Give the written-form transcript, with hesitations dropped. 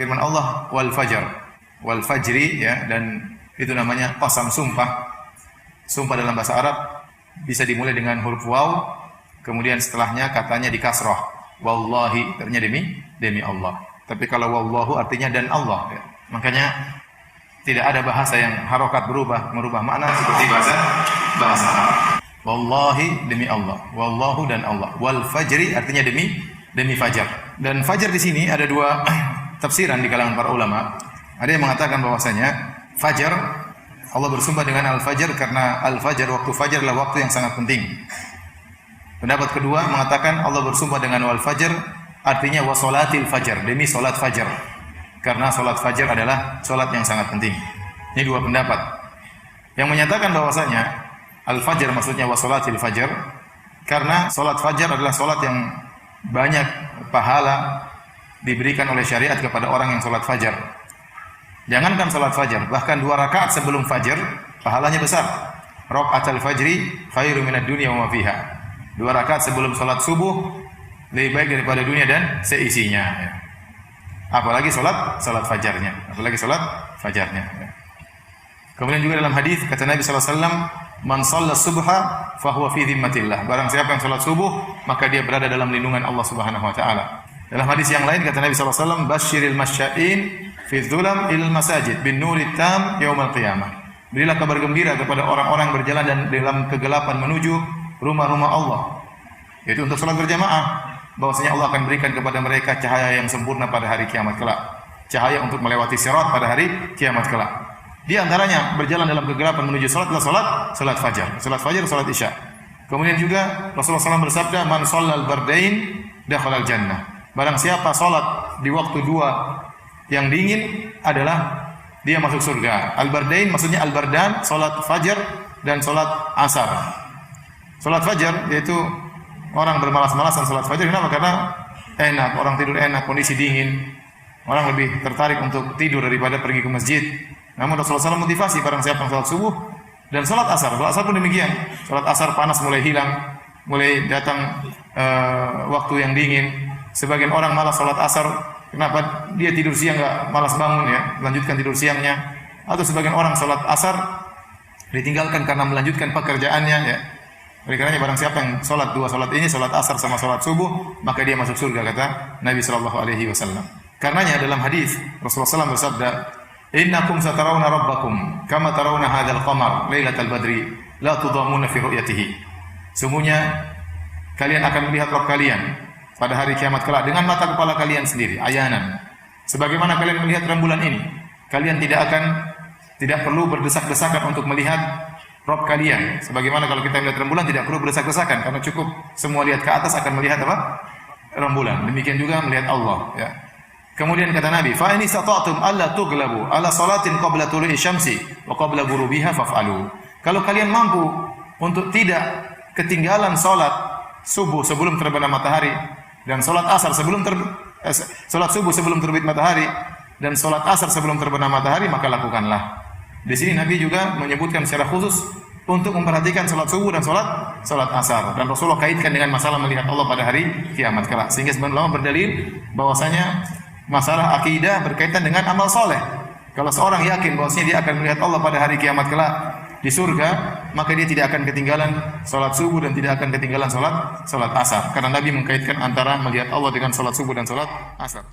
firman Allah wal fajri ya, dan itu namanya qasam, sumpah. Sumpah dalam bahasa Arab bisa dimulai dengan huruf waw, kemudian setelahnya katanya di kasrah. Wallahi, artinya demi Allah. Tapi kalau wallahu artinya dan Allah ya. Makanya tidak ada bahasa yang harokat merubah makna seperti bahasa Arab. Wallahi, demi Allah. Wallahu, dan Allah. Wal fajri artinya demi fajar. Dan fajar di sini ada dua tafsiran di kalangan para ulama. Ada yang mengatakan bahwasanya fajar, Allah bersumpah dengan al-fajr karena al-fajr, waktu fajar adalah waktu yang sangat penting. Pendapat kedua mengatakan Allah bersumpah dengan wal fajr artinya wasolatil fajar, demi solat fajar. Karena solat fajar adalah solat yang sangat penting. Ini dua pendapat. Yang menyatakan bahwasanya al-fajr maksudnya wasolatil fajar karena solat fajar adalah solat yang banyak pahala diberikan oleh syariat kepada orang yang solat fajar. Jangankan solat fajar, bahkan 2 rakaat sebelum fajar pahalanya besar. Rakaatul fajri khairu minad dunya wa ma fiha. 2 rakaat sebelum solat subuh lebih baik daripada dunia dan seisinya. Apalagi solat fajarnya. Kemudian juga dalam hadis kata Nabi sallallahu alaihi wasallam, "Man shalla subha fa huwa fi dhimmatillah." Barang siapa yang salat subuh, maka dia berada dalam lindungan Allah Subhanahu wa taala. Dalam hadis yang lain kata Nabi sallallahu alaihi wasallam, "Basyiril masya'in fi dhulam ilal masajid bin nurit tam yaumil qiyamah." Berilah kabar gembira kepada orang-orang berjalan dan dalam kegelapan menuju rumah-rumah Allah. Yaitu untuk salat berjamaah. Bahwasanya Allah akan berikan kepada mereka cahaya yang sempurna pada hari kiamat kelak. Cahaya untuk melewati sirat pada hari kiamat kelak. Di antaranya berjalan dalam kegelapan menuju salat adalah salat fajar, salat isya. Kemudian juga Rasulullah SAW bersabda, "Man shallal bardain dakhala al-jannah." Barang siapa salat di waktu 2 yang dingin adalah dia masuk surga. Al-bardain maksudnya al-bardan, salat fajar dan salat asar. Salat fajar yaitu orang bermalas-malasan salat fajar. Kenapa? Karena enak, orang tidur enak, kondisi dingin. Orang lebih tertarik untuk tidur daripada pergi ke masjid. Namun Rasulullah SAW motivasi barang siapa yang salat subuh dan salat asar. Salat asar pun demikian. Salat asar panas mulai hilang, mulai datang waktu yang dingin. Sebagian orang malas salat asar. Kenapa? Dia tidur siang enggak malas bangun ya, melanjutkan tidur siangnya. Atau sebagian orang salat asar ditinggalkan karena melanjutkan pekerjaannya ya. Oleh karenanya barang siapa yang salat 2 salat ini, salat asar sama salat subuh, maka dia masuk surga kata Nabi sallallahu alaihi wasallam. Karenanya dalam hadis Rasulullah SAW bersabda, "Innakum satarawna rabbakum kama tarawna hadzal qamar lailatal badri la tudamuna fi ru'yatihi." Sungguhnya kalian akan melihat Rabb kalian pada hari kiamat kelak dengan mata kepala kalian sendiri, ayanan. Sebagaimana kalian melihat rembulan ini, kalian tidak perlu berdesak-desakan untuk melihat Rabb kalian. Sebagaimana kalau kita melihat rembulan tidak perlu berdesak-desakan karena cukup semua lihat ke atas akan melihat apa? Rembulan. Demikian juga melihat Allah, ya. Kemudian kata Nabi, "Fa in istata'tum alla tughlabu ala salatin qabla tulu'i syamsi wa qabla ghurubiha faf'alu." Kalau kalian mampu untuk tidak ketinggalan salat subuh sebelum terbenam matahari dan salat asar salat subuh sebelum terbit matahari dan salat asar sebelum terbenam matahari, maka lakukanlah. Di sini Nabi juga menyebutkan secara khusus untuk memperhatikan salat subuh dan salat asar, dan Rasulullah kaitkan dengan masalah melihat Allah pada hari kiamat kelak. Sehingga sebagian ulama berdalil bahwasanya masalah akidah berkaitan dengan amal soleh. Kalau seorang yakin bahwasanya dia akan melihat Allah pada hari kiamat kelak di surga, maka dia tidak akan ketinggalan salat subuh dan tidak akan ketinggalan salat asar. Karena Nabi mengkaitkan antara melihat Allah dengan salat subuh dan salat asar.